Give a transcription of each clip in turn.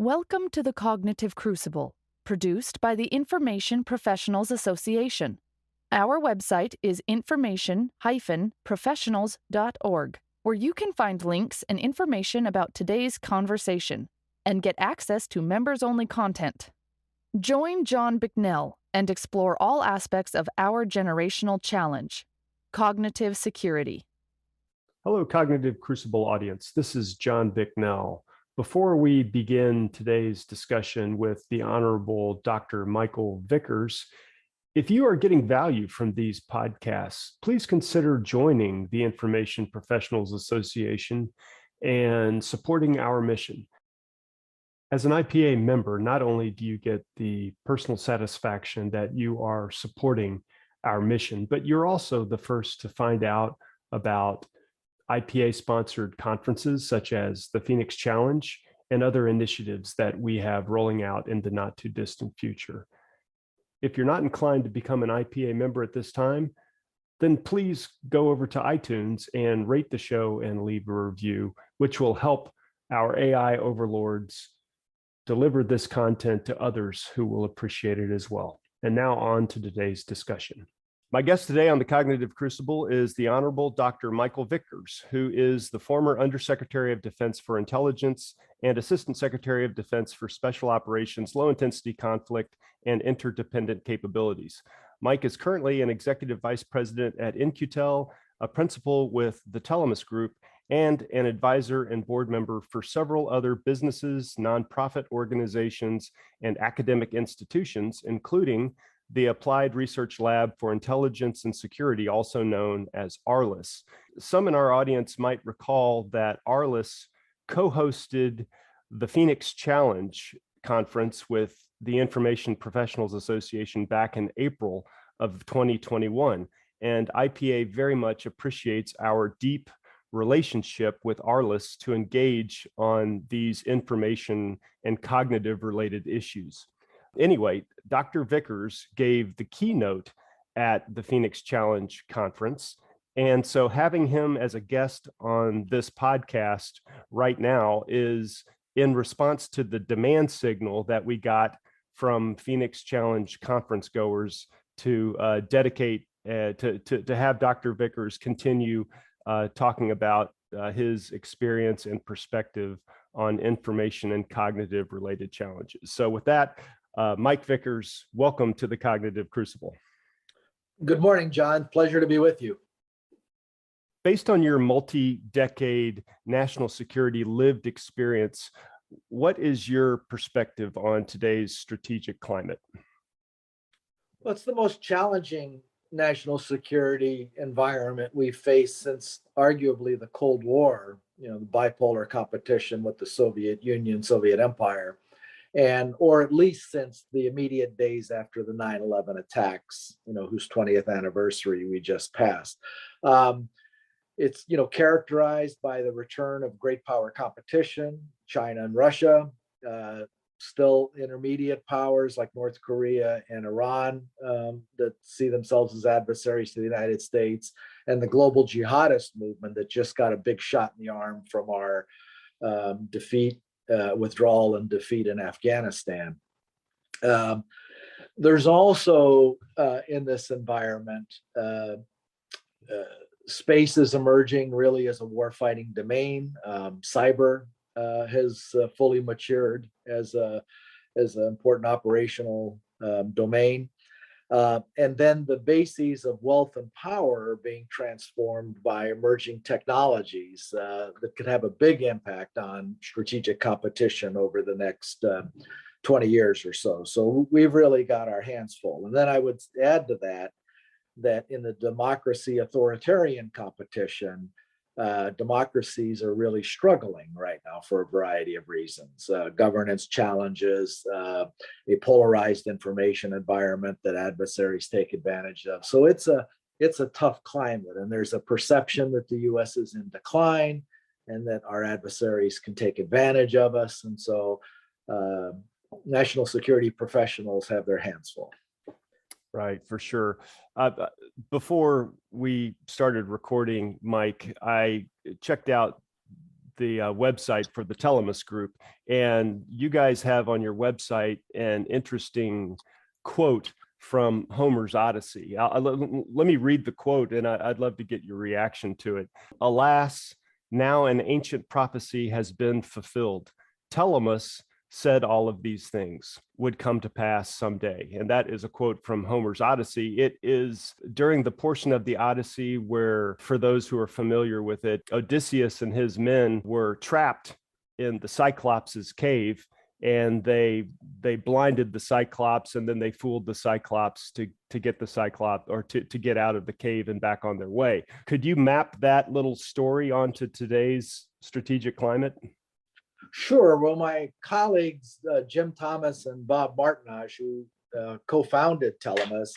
Welcome to the Cognitive Crucible, produced by the Information Professionals Association. Our website is information-professionals.org, where you can find links and information about today's conversation and get access to members-only content. Join John Bicknell and explore all aspects of our generational challenge, cognitive security. Hello, Cognitive Crucible audience. This is John Bicknell. Before we begin today's discussion with the Honorable Dr. Michael Vickers, if you are getting value from these podcasts, please consider joining the Information Professionals Association and supporting our mission. As an IPA member, not only do you get the personal satisfaction that you are supporting our mission, but you're also the first to find out about IPA-sponsored conferences such as the Phoenix Challenge and other initiatives that we have rolling out in the not-too-distant future. If you're not inclined to become an IPA member at this time, then please go over to iTunes and rate the show and leave a review, which will help our AI overlords deliver this content to others who will appreciate it as well. And now on to today's discussion. My guest today on the Cognitive Crucible is the Honorable Dr. Michael Vickers, who is the former Undersecretary of Defense for Intelligence and Assistant Secretary of Defense for Special Operations, Low Intensity Conflict, and Interdependent Capabilities. Mike is currently an Executive Vice President at In-Q-Tel, a principal with the Telemus Group, and an advisor and board member for several other businesses, nonprofit organizations, and academic institutions, including the Applied Research Lab for Intelligence and Security, also known as ARLIS. Some in our audience might recall that ARLIS co-hosted the Phoenix Challenge conference with the Information Professionals Association back in April of 2021. And IPA very much appreciates our deep relationship with ARLIS to engage on these information and cognitive related issues. Anyway, Dr. Vickers gave the keynote at the Phoenix Challenge conference. And so having him as a guest on this podcast right now is in response to the demand signal that we got from Phoenix Challenge conference goers to dedicate, to have Dr. Vickers continue talking about his experience and perspective on information and cognitive related challenges. So with that, Mike Vickers, welcome to the Cognitive Crucible. Good morning, John. Pleasure to be with you. Based on your multi-decade national security lived experience, what is your perspective on today's strategic climate? Well, it's the most challenging national security environment we've faced since arguably the Cold War, the bipolar competition with the Soviet Union, Soviet Empire. Or at least since the immediate days after the 9/11 attacks, whose 20th anniversary we just passed. It's, characterized by the return of great power competition, China and Russia, still intermediate powers like North Korea and Iran that see themselves as adversaries to the United States, and the global jihadist movement that just got a big shot in the arm from our withdrawal and defeat in Afghanistan. There's also in this environment, space is emerging really as a warfighting domain. Cyber has fully matured as an important operational domain. And then the bases of wealth and power are being transformed by emerging technologies that could have a big impact on strategic competition over the next 20 years or so. So we've really got our hands full. And then I would add to that in the democracy authoritarian competition, democracies are really struggling right now for a variety of reasons. Governance challenges, a polarized information environment that adversaries take advantage of. So it's a tough climate, and there's a perception that the US is in decline and that our adversaries can take advantage of us. And so national security professionals have their hands full. Right, for sure. Before we started recording, Mike, I checked out the website for the Telemus group, and you guys have on your website an interesting quote from Homer's Odyssey. Let me read the quote, and I'd love to get your reaction to it. Alas, now an ancient prophecy has been fulfilled. Telemus said all of these things would come to pass someday. And that is a quote from Homer's Odyssey. It is during the portion of the Odyssey where, for those who are familiar with it, Odysseus and his men were trapped in the Cyclops' cave, and they blinded the Cyclops, and then they fooled the Cyclops to get the Cyclops, or to get out of the cave and back on their way. Could you map that little story onto today's strategic climate? Sure. Well, my colleagues, Jim Thomas and Bob Martinage, who co-founded Telemus,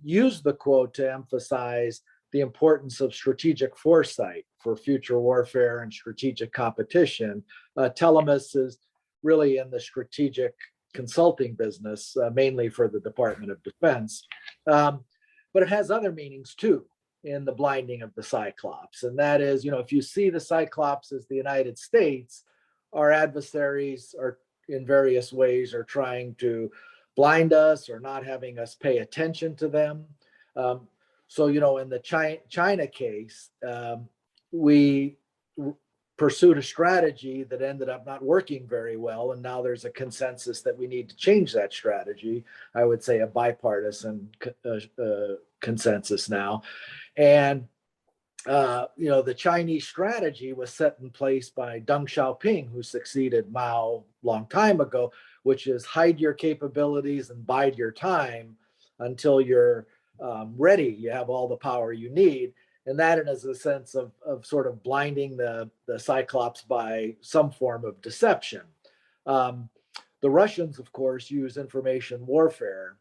used the quote to emphasize the importance of strategic foresight for future warfare and strategic competition. Telemus is really in the strategic consulting business, mainly for the Department of Defense. But it has other meanings too in the blinding of the Cyclops. And that is, if you see the Cyclops as the United States, our adversaries are in various ways are trying to blind us or not having us pay attention to them. So, in the China case, we pursued a strategy that ended up not working very well. And now there's a consensus that we need to change that strategy. I would say a bipartisan consensus now. And the Chinese strategy was set in place by Deng Xiaoping, who succeeded Mao a long time ago, which is hide your capabilities and bide your time until you're ready. You have all the power you need. And that is a sense of sort of blinding the Cyclops by some form of deception. The Russians, of course, use information warfare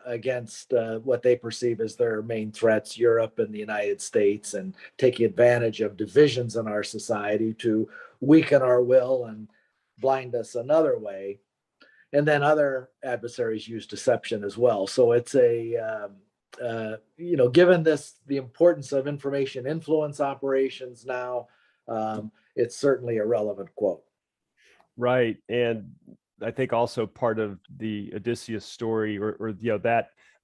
against what they perceive as their main threats, Europe and the United States, and taking advantage of divisions in our society to weaken our will and blind us another way. And then other adversaries use deception as well. So it's given the importance of information influence operations now, it's certainly a relevant quote. Right. And I think also part of the Odysseus story, or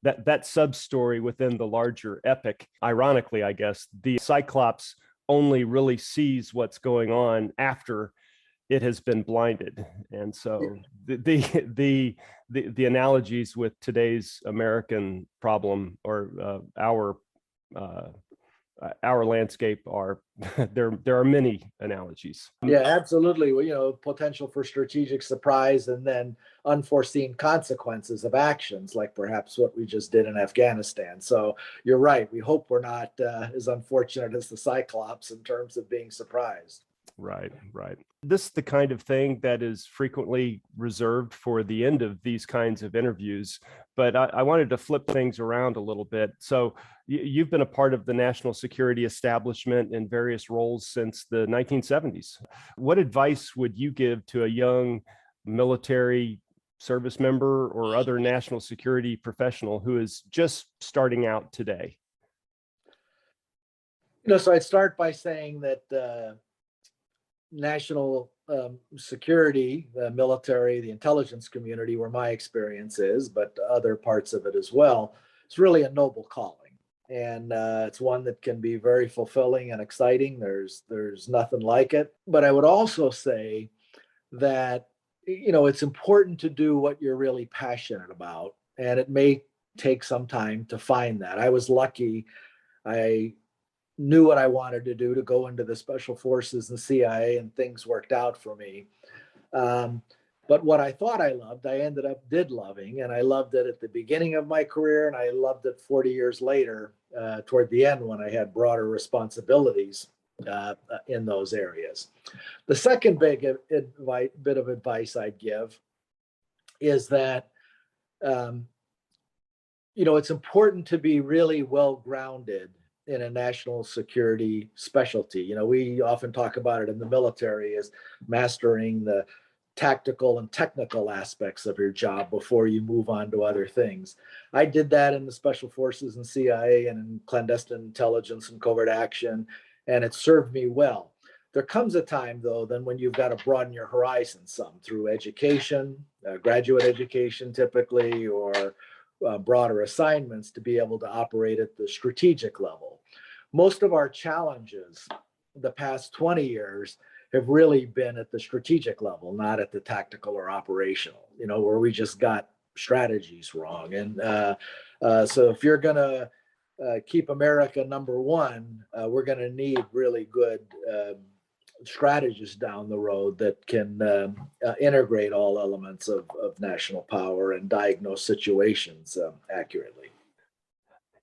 that sub story within the larger epic. Ironically, I guess the Cyclops only really sees what's going on after it has been blinded, and so the analogies with today's American problem, or our landscape, are there are many analogies. Yeah, absolutely. Well, potential for strategic surprise and then unforeseen consequences of actions, like perhaps what we just did in Afghanistan. So you're right. We hope we're not as unfortunate as the Cyclops in terms of being surprised. Right. This is the kind of thing that is frequently reserved for the end of these kinds of interviews, but I wanted to flip things around a little bit. So you've been a part of the national security establishment in various roles since the 1970s. What advice would you give to a young military service member or other national security professional who is just starting out today? So I'd start by saying that national security, the military, the intelligence community, where my experience is, but other parts of it as well, it's really a noble calling. And it's one that can be very fulfilling and exciting. There's nothing like it. But I would also say that, it's important to do what you're really passionate about. And it may take some time to find that. I was lucky. I knew what I wanted to do, to go into the special forces and CIA, and things worked out for me. But what I thought I loved, I ended up loving, and I loved it at the beginning of my career, and I loved it 40 years later, toward the end, when I had broader responsibilities in those areas. The second bit of advice I'd give is that it's important to be really well grounded in a national security specialty. We often talk about it in the military as mastering the tactical and technical aspects of your job before you move on to other things. I did that in the special forces and CIA and in clandestine intelligence and covert action, and it served me well. There comes a time, though, then when you've got to broaden your horizon some through education, graduate education typically, or broader assignments to be able to operate at the strategic level. Most of our challenges the past 20 years have really been at the strategic level, not at the tactical or operational, where we just got strategies wrong. And so if you're going to keep America number one, we're going to need really good strategists down the road that can integrate all elements of national power and diagnose situations accurately.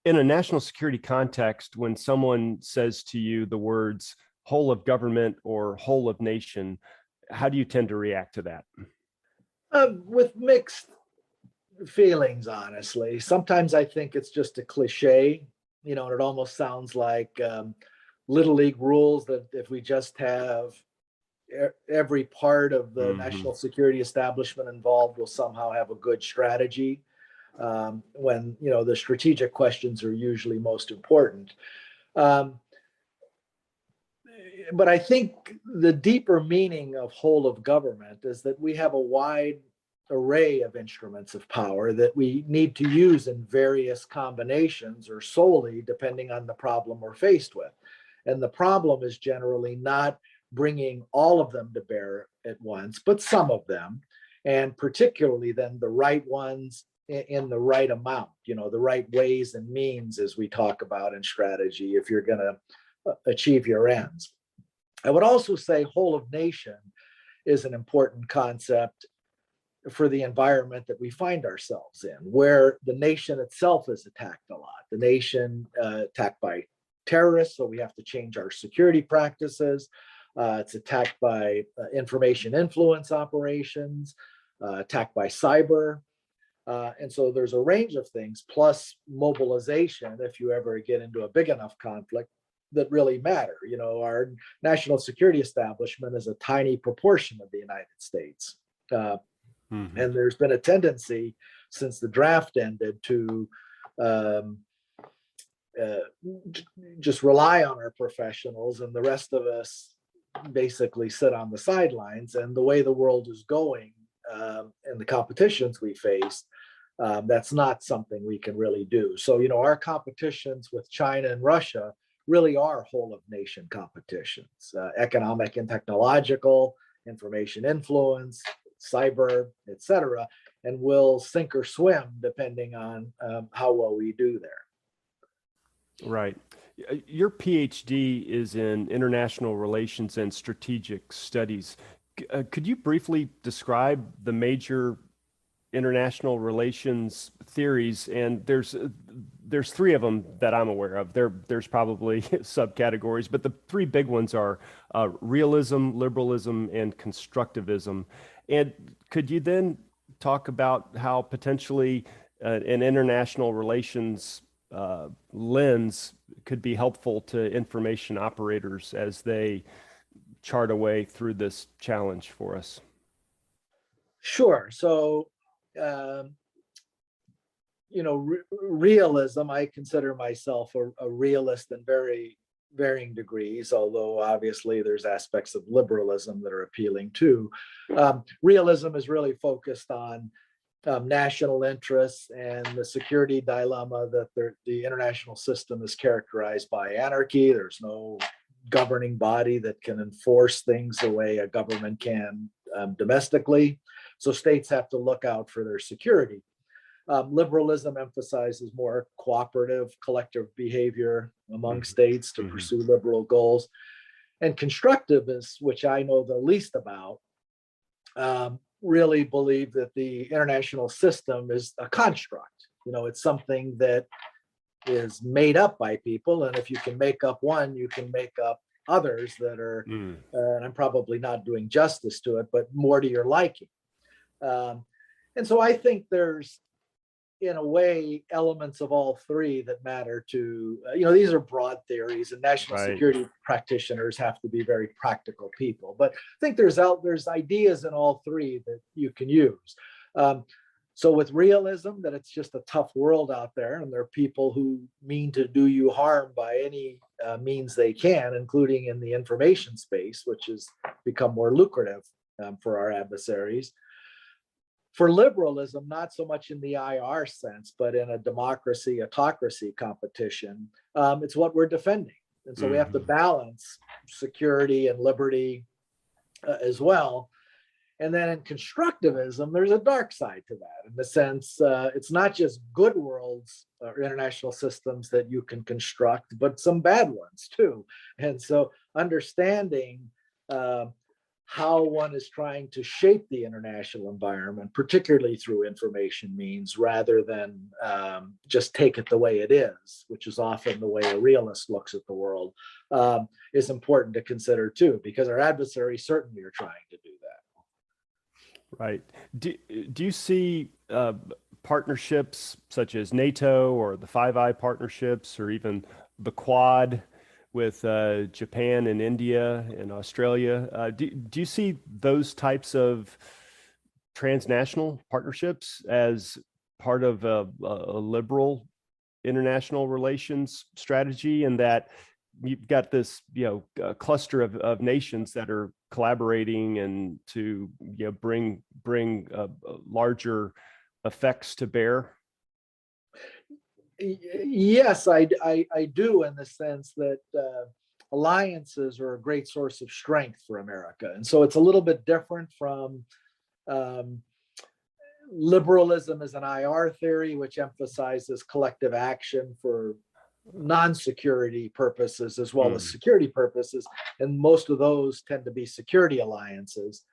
In a national security context, when someone says to you the words whole of government or whole of nation, how do you tend to react to that? With mixed feelings, honestly. Sometimes I think it's just a cliche, and it almost sounds like little league rules that if we just have every part of the national security establishment involved, we'll somehow have a good strategy. When the strategic questions are usually most important. But I think the deeper meaning of whole of government is that we have a wide array of instruments of power that we need to use in various combinations or solely depending on the problem we're faced with. And the problem is generally not bringing all of them to bear at once, but some of them, and particularly then the right ones in the right amount, the right ways and means, as we talk about in strategy, if you're going to achieve your ends. I would also say whole of nation is an important concept for the environment that we find ourselves in, where the nation itself is attacked a lot. The nation attacked by terrorists, so we have to change our security practices. It's attacked by information influence operations, attacked by cyber. And so there's a range of things, plus mobilization, if you ever get into a big enough conflict, that really matter. Our national security establishment is a tiny proportion of the United States. And there's been a tendency since the draft ended to just rely on our professionals, and the rest of us basically sit on the sidelines. And the way the world is going and the competitions we face, that's not something we can really do. So, our competitions with China and Russia really are whole of nation competitions, economic and technological, information influence, cyber, et cetera, and we'll sink or swim depending on how well we do there. Right. Your PhD is in international relations and strategic studies. Could you briefly describe the major international relations theories? And there's three of them that I'm aware of. There's probably subcategories, but the three big ones are realism, liberalism, and constructivism. And could you then talk about how potentially an international relations lens could be helpful to information operators as they chart a way through this challenge for us? Sure. So, realism, I consider myself a realist in very varying degrees, although obviously there's aspects of liberalism that are appealing too. Realism is really focused on national interests and the security dilemma that the international system is characterized by anarchy. There's no governing body that can enforce things the way a government can domestically. So states have to look out for their security. Liberalism emphasizes more cooperative, collective behavior among states to pursue liberal goals. And constructivists, which I know the least about, really believe that the international system is a construct. It's something that is made up by people. And if you can make up one, you can make up others that are, and I'm probably not doing justice to it, but more to your liking. And so I think there's, in a way, elements of all three that matter to, these are broad theories, and national security practitioners have to be very practical people. But I think there's ideas in all three that you can use. So with realism, that it's just a tough world out there, and there are people who mean to do you harm by any means they can, including in the information space, which has become more lucrative for our adversaries. For liberalism, not so much in the IR sense, but in a democracy, autocracy competition, it's what we're defending. And so we have to balance security and liberty as well. And then in constructivism, there's a dark side to that, in the sense it's not just good worlds or international systems that you can construct, but some bad ones too. And so understanding how one is trying to shape the international environment, particularly through information means, rather than just take it the way it is, which is often the way a realist looks at the world, is important to consider too, because our adversaries certainly are trying to do that. Right. Do you see partnerships such as NATO or the Five Eye partnerships, or even the Quad with Japan and India and Australia? Do you see those types of transnational partnerships as part of a liberal international relations strategy, and that you've got this, cluster of nations that are collaborating and to, bring larger effects to bear? Yes, I do, in the sense that alliances are a great source of strength for America. And so it's a little bit different from liberalism as an IR theory, which emphasizes collective action for non-security purposes as well as security purposes. And most of those tend to be security alliances.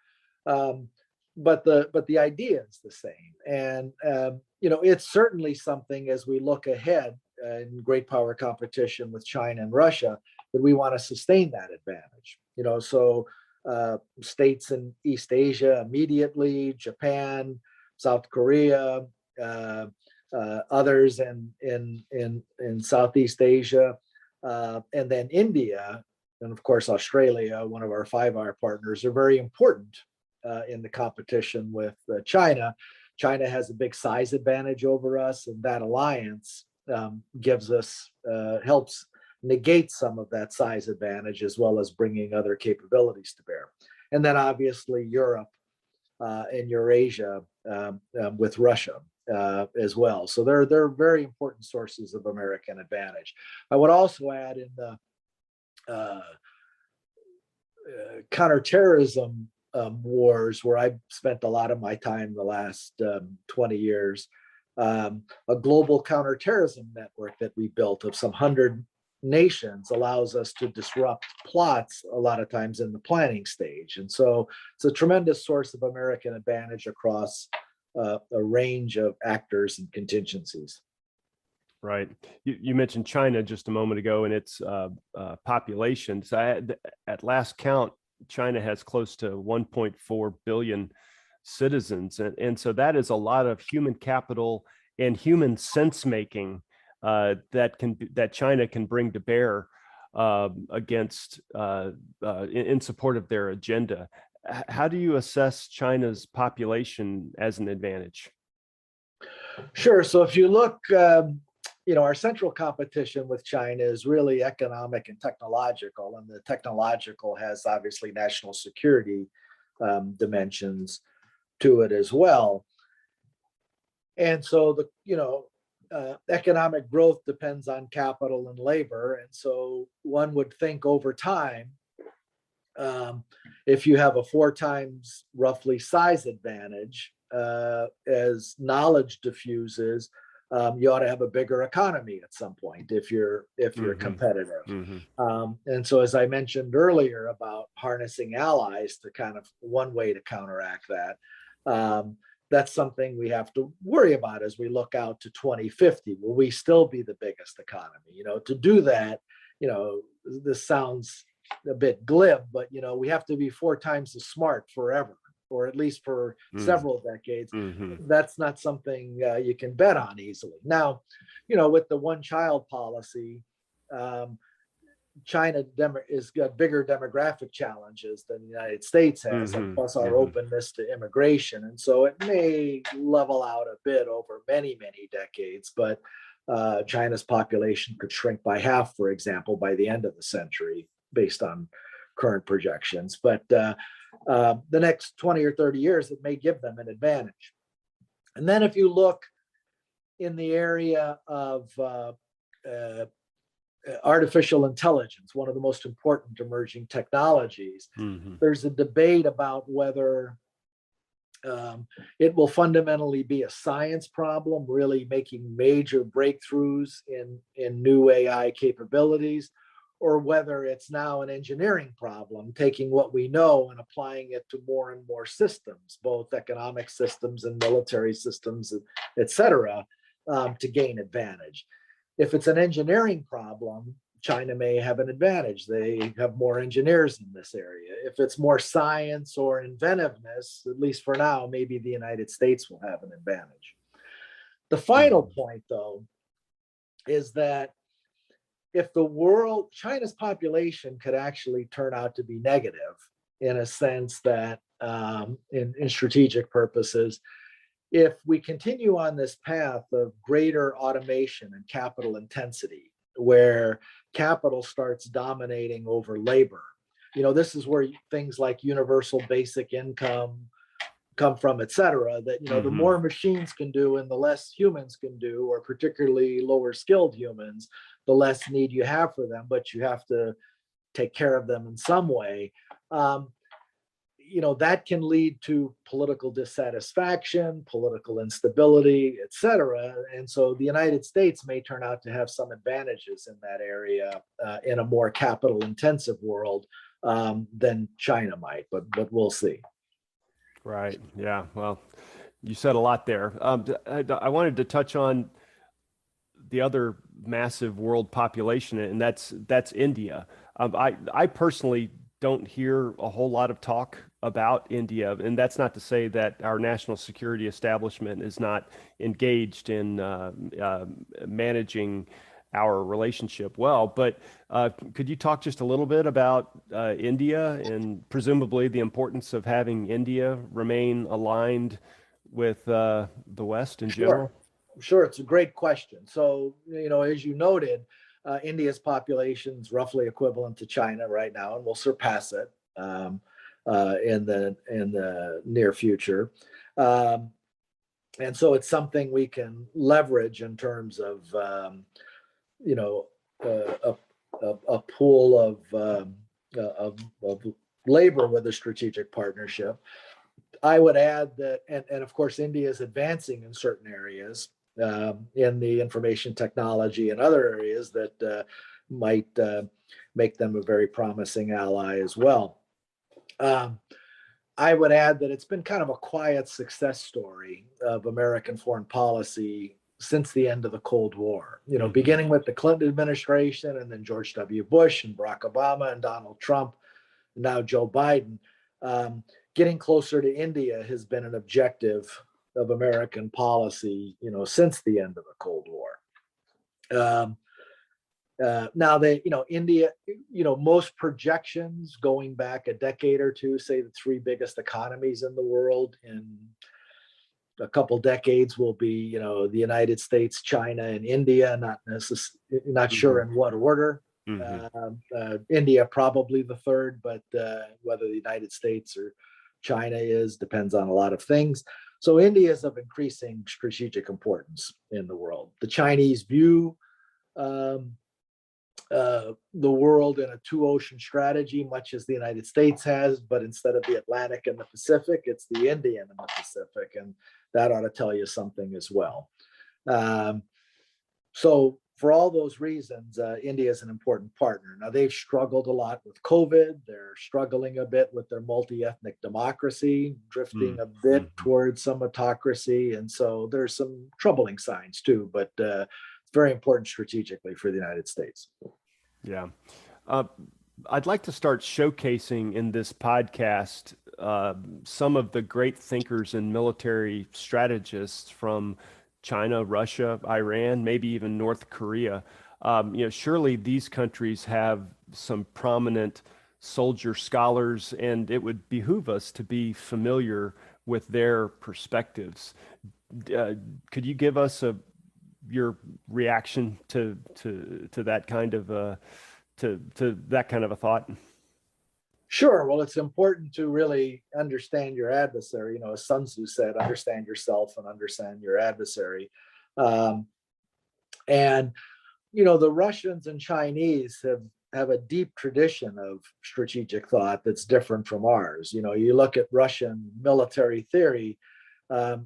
But the idea is the same. And, it's certainly something, as we look ahead in great power competition with China and Russia, that we want to sustain that advantage. So states in East Asia immediately, Japan, South Korea, others in Southeast Asia, and then India, and of course Australia, one of our 5R partners, are very important in the competition with China. China has a big size advantage over us, and that alliance gives us, helps negate some of that size advantage, as well as bringing other capabilities to bear. And then obviously Europe and Eurasia with Russia as well. So they're very important sources of American advantage. I would also add, in the counterterrorism wars, where I've spent a lot of my time the last 20 years, a global counterterrorism network that we built of some 100 nations allows us to disrupt plots a lot of times in the planning stage. And so it's a tremendous source of American advantage across a range of actors and contingencies. Right. You mentioned China just a moment ago, and its population. So at last count, China has close to 1.4 billion citizens. And so that is a lot of human capital and human sense making that China can bring to bear against in support of their agenda. How do you assess China's population as an advantage? Sure. So if you look, our central competition with China is really economic and technological, and the technological has obviously national security dimensions to it as well. And so economic growth depends on capital and labor. And so one would think over time, if you have a 4 times roughly size advantage, as knowledge diffuses, you ought to have a bigger economy at some point if you're competitive. And so, as I mentioned earlier about harnessing allies to kind of one way to counteract that, that's something we have to worry about as we look out to 2050. Will we still be the biggest economy? To do that, this sounds a bit glib, but we have to be 4 times as smart forever, or at least for several decades. That's not something you can bet on easily. Now, with the one-child policy, China has got bigger demographic challenges than the United States has, and plus our openness to immigration. And so it may level out a bit over many, many decades, but China's population could shrink by half, for example, by the end of the century, based on current projections. But the next 20 or 30 years, it may give them an advantage. And then if you look in the area of artificial intelligence, one of the most important emerging technologies, there's a debate about whether it will fundamentally be a science problem, really making major breakthroughs in new AI capabilities, or whether it's now an engineering problem, taking what we know and applying it to more and more systems, both economic systems and military systems, et cetera, to gain advantage. If it's an engineering problem, China may have an advantage. They have more engineers in this area. If it's more science or inventiveness, at least for now, maybe the United States will have an advantage. The final point, though, is that if China's population could actually turn out to be negative, in a sense that in strategic purposes, if we continue on this path of greater automation and capital intensity, where capital starts dominating over labor, this is where things like universal basic income come from, et cetera, that, the more machines can do and the less humans can do, or particularly lower skilled humans, the less need you have for them, but you have to take care of them in some way. That can lead to political dissatisfaction, political instability, et cetera. And so the United States may turn out to have some advantages in that area in a more capital intensive world than China might, but we'll see. Right. Yeah. Well, you said a lot there. I wanted to touch on the other massive world population, and that's India. I personally don't hear a whole lot of talk about India, and that's not to say that our national security establishment is not engaged in managing our relationship well. But could you talk just a little bit about India and presumably the importance of having India remain aligned with the West in general? Sure, it's a great question. So, as you noted, India's population is roughly equivalent to China right now, and will surpass it in the near future. And so it's something we can leverage in terms of a pool of labor with a strategic partnership. I would add that, and of course, India is advancing in certain areas in the information technology and other areas that might make them a very promising ally as well. I would add that it's been kind of a quiet success story of American foreign policy since the end of the Cold War, beginning with the Clinton administration and then George W. Bush and Barack Obama and Donald Trump, and now Joe Biden. Getting closer to India has been an objective of American policy, since the end of the Cold War. Now India, most projections going back a decade or two say the three biggest economies in the world in a couple decades will be, the United States, China, and India. Not sure in what order. India probably the third, but whether the United States or China depends on a lot of things. So India is of increasing strategic importance in the world. The Chinese view the world in a two-ocean strategy, much as the United States has, but instead of the Atlantic and the Pacific, it's the Indian and the Pacific, and that ought to tell you something as well. So for all those reasons, India is an important partner. Now, they've struggled a lot with COVID. They're struggling a bit with their multi-ethnic democracy, drifting a bit towards some autocracy. And so there's some troubling signs too, but it's very important strategically for the United States. Yeah. I'd like to start showcasing in this podcast some of the great thinkers and military strategists from China, Russia, Iran, maybe even North Korea. Surely these countries have some prominent soldier scholars, and it would behoove us to be familiar with their perspectives. Could you give us a your reaction to that kind of to that kind of a thought? Sure. Well, it's important to really understand your adversary. As Sun Tzu said, understand yourself and understand your adversary. Um, and the Russians and Chinese have a deep tradition of strategic thought that's different from ours. You look at Russian military theory,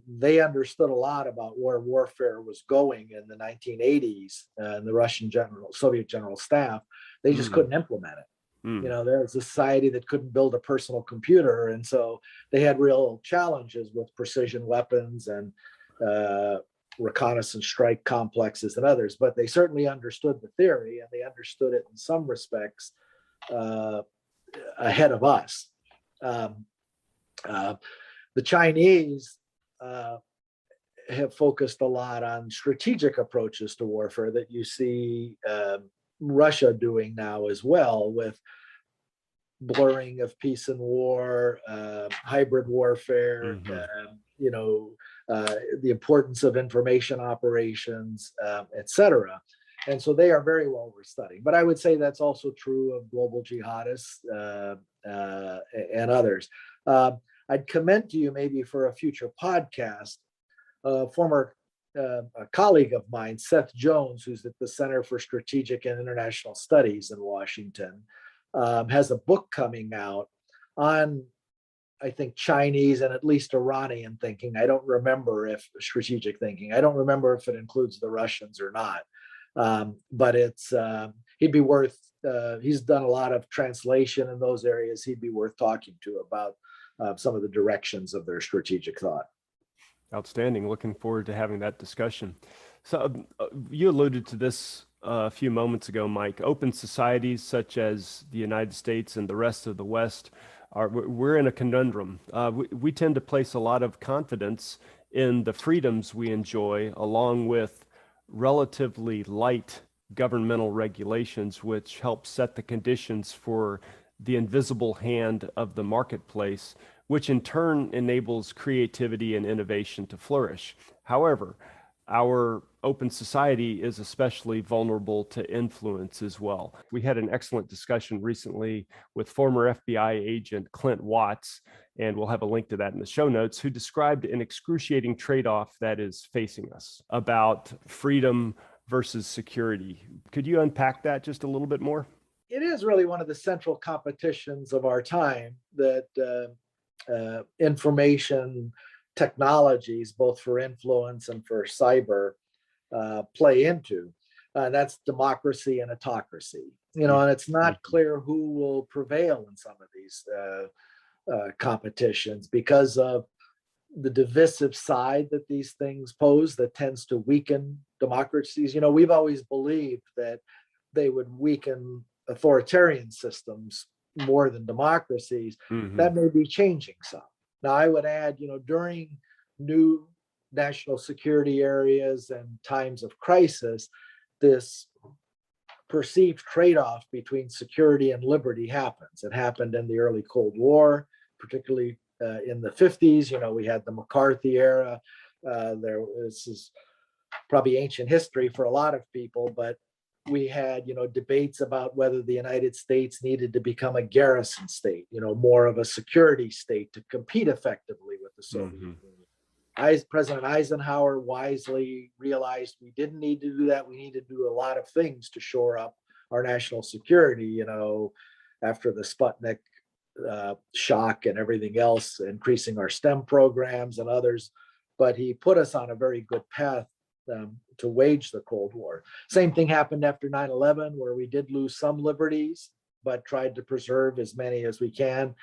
they understood a lot about where warfare was going in the 1980s, and the Soviet general staff, they just couldn't implement it. There was a society that couldn't build a personal computer, and so they had real challenges with precision weapons and reconnaissance strike complexes and others, but they certainly understood the theory, and they understood it in some respects ahead of us. The Chinese have focused a lot on strategic approaches to warfare that you see Russia doing now as well, with blurring of peace and war, hybrid warfare, the importance of information operations, et cetera. And so they are very well worth studying. But I would say that's also true of global jihadists and others. I'd commend to you, maybe for a future podcast, a former colleague of mine, Seth Jones, who's at the Center for Strategic and International Studies in Washington, has a book coming out on, I think, Chinese and at least Iranian thinking. I don't remember if strategic thinking. I don't remember if it includes the Russians or not. But he'd be worth. He's done a lot of translation in those areas. He'd be worth talking to about some of the directions of their strategic thought. Outstanding. Looking forward to having that discussion. So you alluded to this a few moments ago, Mike. Open societies such as the United States and the rest of the West, we're in a conundrum. We tend to place a lot of confidence in the freedoms we enjoy, along with relatively light governmental regulations, which help set the conditions for the invisible hand of the marketplace, which in turn enables creativity and innovation to flourish. However, our open society is especially vulnerable to influence as well. We had an excellent discussion recently with former FBI agent Clint Watts, and we'll have a link to that in the show notes, who described an excruciating trade-off that is facing us about freedom versus security. Could you unpack that just a little bit more? It is really one of the central competitions of our time that information technologies, both for influence and for cyber, play into. That's democracy and autocracy. And it's not clear who will prevail in some of these competitions because of the divisive side that these things pose that tends to weaken democracies. We've always believed that they would weaken authoritarian systems more than democracies. That may be changing some. Now, I would add, during new national security areas and times of crisis, this perceived trade-off between security and liberty happens. It happened in the early Cold War, particularly in the 50s. We had the McCarthy era. This is probably ancient history for a lot of people, but we had, debates about whether the United States needed to become a garrison state, more of a security state to compete effectively with the Soviet Union. President Eisenhower wisely realized we didn't need to do that. We need to do a lot of things to shore up our national security, after the Sputnik shock and everything else, increasing our STEM programs and others. But he put us on a very good path to wage the Cold War. Same thing happened after 9/11, where we did lose some liberties, but tried to preserve as many as we can.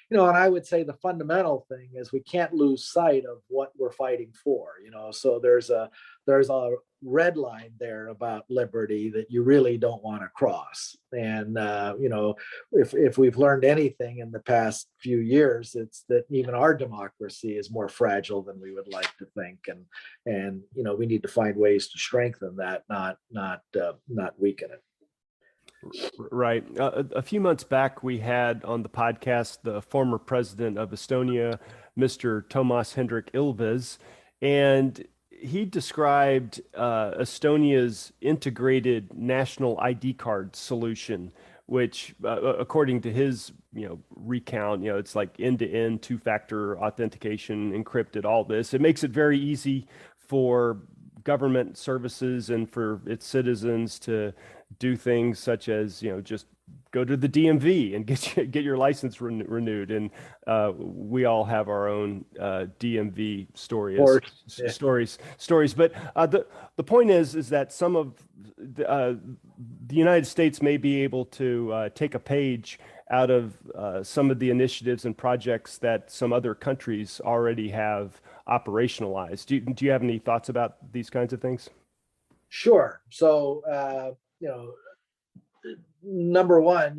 And I would say the fundamental thing is we can't lose sight of what we're fighting for. So there's a red line there about liberty that you really don't want to cross. And if we've learned anything in the past few years, it's that even our democracy is more fragile than we would like to think, and we need to find ways to strengthen that, not weaken it. Right. A few months back, we had on the podcast the former president of Estonia, Mr. Toomas Hendrik Ilves, and he described Estonia's integrated national ID card solution, which, according to his recount, it's like end-to-end two-factor authentication, encrypted, all this. It makes it very easy for government services and for its citizens to do things such as just go to the DMV and get your license renewed. And we all have our own DMV stories. But the point is that some of the United States may be able to take a page out of some of the initiatives and projects that some other countries already have operationalized. Do you have any thoughts about these kinds of things? Sure. So, number one,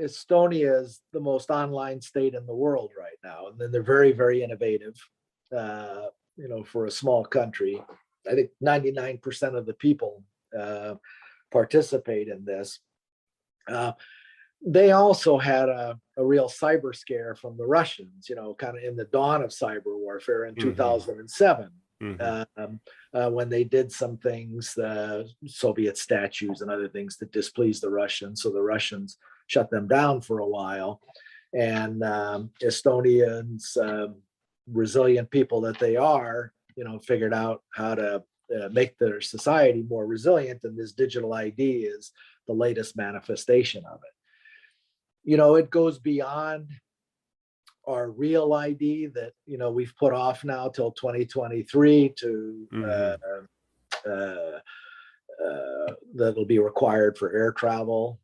Estonia is the most online state in the world right now, and then they're very, very innovative. For a small country, I think 99% of the people participate in this. They also had a real cyber scare from the Russians, kind of in the dawn of cyber warfare in 2007. When they did some things, Soviet statues and other things that displeased the Russians. So the Russians shut them down for a while. And Estonians, resilient people that they are, figured out how to make their society more resilient. And this digital ID is the latest manifestation of it. It goes beyond our real ID that we've put off now till 2023 to that'll be required for air travel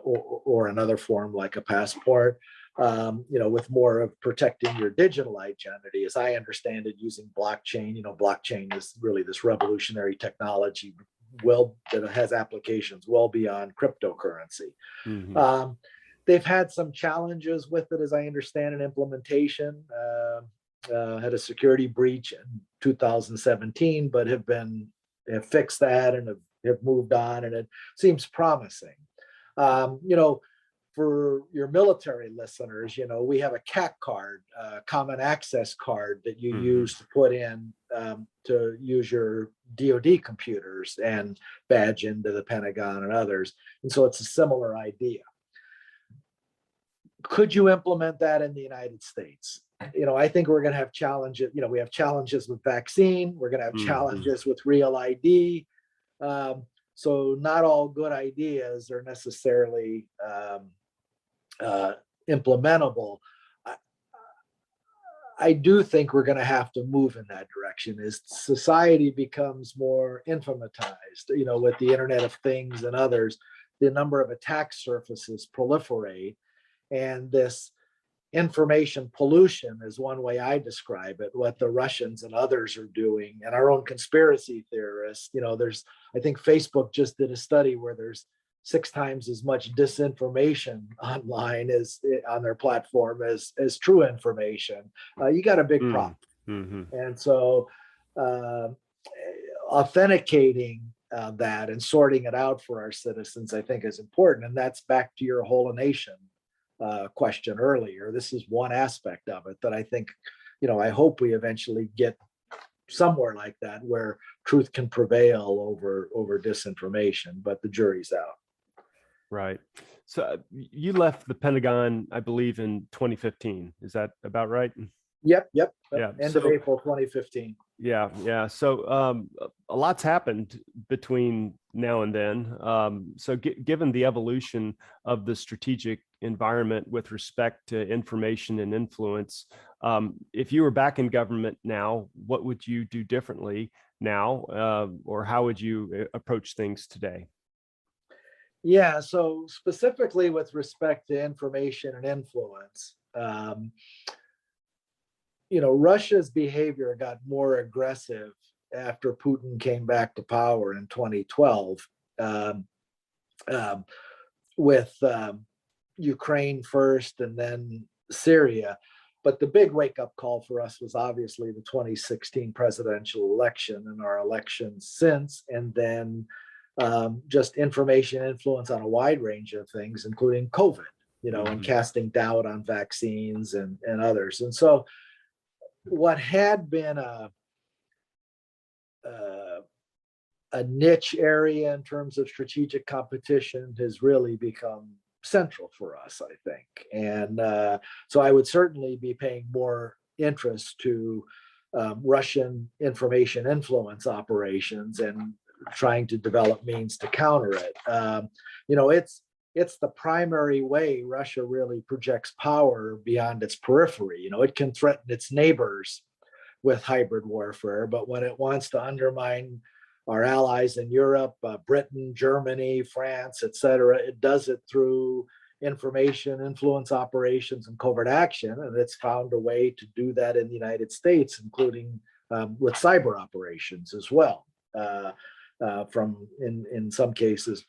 or another form like a passport. With more of protecting your digital identity, as I understand it, using blockchain. Blockchain is really this revolutionary technology that has applications well beyond cryptocurrency. They've had some challenges with it, as I understand, in implementation. Had a security breach in 2017, but have fixed that and have moved on, and it seems promising. For your military listeners, we have a CAC card, common access card that you use to put in to use your DoD computers and badge into the Pentagon and others. And so it's a similar idea. Could you implement that in the United States? I think we're going to have challenges. We have challenges with vaccine. We're going to have challenges with real ID. So not all good ideas are necessarily implementable. I do think we're going to have to move in that direction as society becomes more informatized, with the Internet of Things and others. The number of attack surfaces proliferate, and this information pollution is one way I describe it, what the Russians and others are doing, and our own conspiracy theorists. I think Facebook just did a study where there's 6 times as much disinformation online as on their platform as true information. You got a big problem. And so authenticating that and sorting it out for our citizens, I think, is important. And that's back to your whole nation question earlier. This is one aspect of it that I think, I hope we eventually get somewhere like that where truth can prevail over disinformation, but the jury's out. Right. So you left the Pentagon, I believe, in 2015. Is that about right? Yep. Yeah. End of April 2015. Yeah. So a lot's happened between now and then. So given the evolution of the strategic environment with respect to information and influence, if you were back in government now, what would you do differently now, or how would you approach things today? Yeah, so specifically with respect to information and influence, Russia's behavior got more aggressive after Putin came back to power in 2012 with Ukraine first and then Syria. But the big wake-up call for us was obviously the 2016 presidential election and our elections since, and then just information influence on a wide range of things, including COVID, and casting doubt on vaccines and others. And so what had been a niche area in terms of strategic competition has really become central for us, I think. And so I would certainly be paying more interest to Russian information influence operations and trying to develop means to counter it. It's the primary way Russia really projects power beyond its periphery. It can threaten its neighbors with hybrid warfare, but when it wants to undermine our allies in Europe, Britain, Germany, France, et cetera, it does it through information influence operations and covert action. And it's found a way to do that in the United States, including with cyber operations as well. From in some cases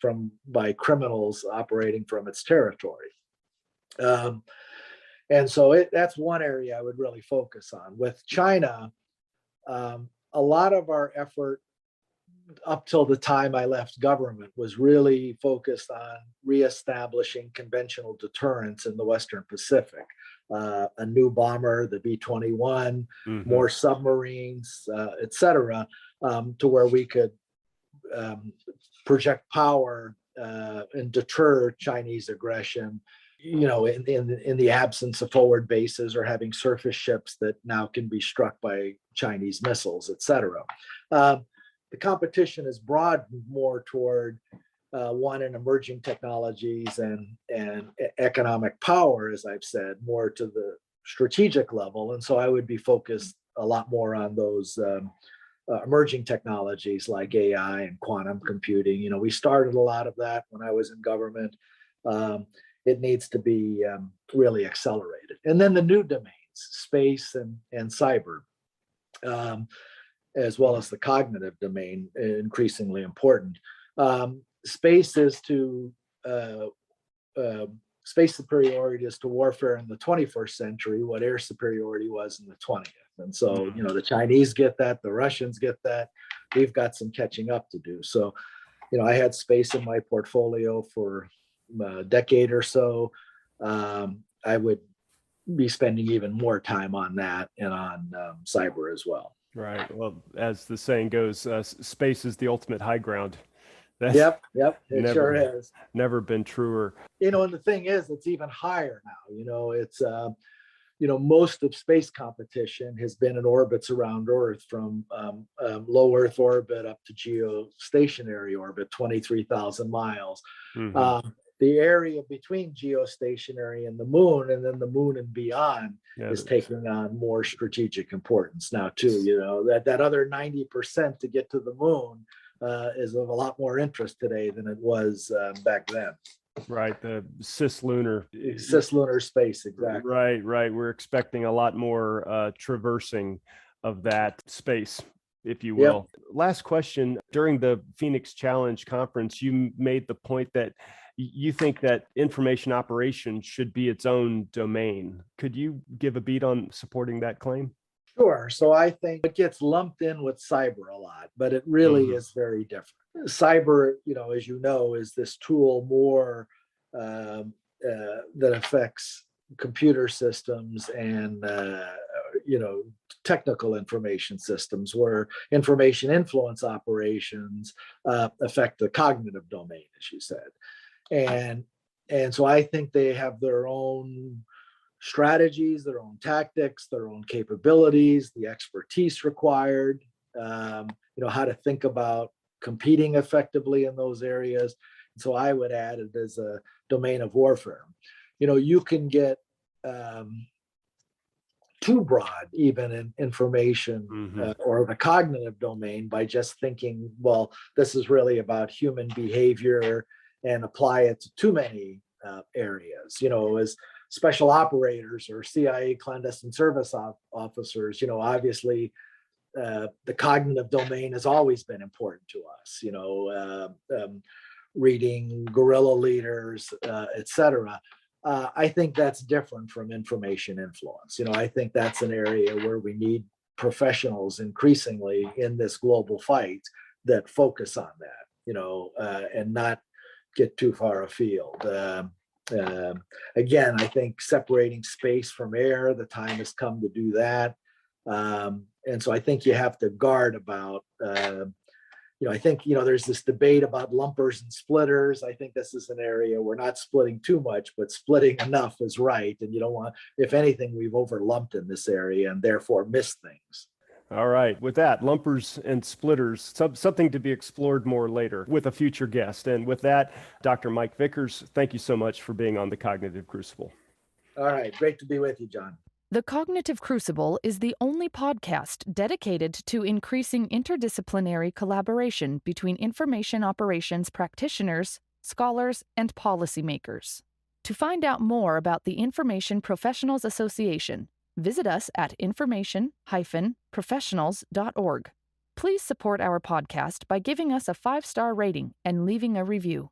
by criminals operating from its territory. And so that's one area I would really focus on. With China, a lot of our effort up till the time I left government was really focused on reestablishing conventional deterrence in the Western Pacific. A new bomber, the B-21, more submarines, et cetera, to where we could project power and deter Chinese aggression, in the absence of forward bases or having surface ships that now can be struck by Chinese missiles, et cetera. The competition is broadened more toward in emerging technologies and economic power, as I've said, more to the strategic level. And so I would be focused a lot more on those emerging technologies like AI and quantum computing. We started a lot of that when I was in government. It needs to be really accelerated. And then the new domains, space and cyber, as well as the cognitive domain, increasingly important. Space superiority is to warfare in the 21st century what air superiority was in the 20th. And so, the Chinese get that, the Russians get that. We've got some catching up to do. So, I had space in my portfolio for a decade or so. I would be spending even more time on that and on cyber as well. Right. Well, as the saying goes, space is the ultimate high ground. That's it sure is. Never been truer. And the thing is, it's even higher now. It's most of space competition has been in orbits around Earth, from low Earth orbit up to geostationary orbit, 23,000 miles. The area between geostationary and the moon, and then the moon and beyond, is taking on more strategic importance now too. That other 90% to get to the moon is of a lot more interest today than it was back then. Right, the cislunar space, exactly. Right. We're expecting a lot more traversing of that space, if you will. Yep. Last question. During the Phoenix Challenge conference, you made the point that you think that information operations should be its own domain. Could you give a beat on supporting that claim? Sure. So I think it gets lumped in with cyber a lot, but it really is very different. Cyber, as you know, is this tool more that affects computer systems and technical information systems, where information influence operations affect the cognitive domain, as you said. And so I think they have their own strategies, their own tactics, their own capabilities, the expertise required, how to think about competing effectively in those areas. And so I would add it as a domain of warfare. You can get too broad, even in information or the cognitive domain, by just thinking, well, this is really about human behavior, and apply it to too many areas. As special operators or CIA clandestine service officers, obviously the cognitive domain has always been important to us, reading guerrilla leaders, et cetera. I think that's different from information influence. I think that's an area where we need professionals increasingly in this global fight that focus on that, and not get too far afield. Again, I think separating space from air, the time has come to do that. And so I think you have to guard about, I think, there's this debate about lumpers and splitters. I think this is an area we're not splitting too much, but splitting enough is right. And you don't want, if anything, we've overlumped in this area and therefore missed things. All right. With that, lumpers and splitters, something to be explored more later with a future guest. And with that, Dr. Mike Vickers, thank you so much for being on the Cognitive Crucible. All right. Great to be with you, John. The Cognitive Crucible is the only podcast dedicated to increasing interdisciplinary collaboration between information operations practitioners, scholars, and policymakers. To find out more about the Information Professionals Association, visit us at information-professionals.org. Please support our podcast by giving us a 5-star rating and leaving a review.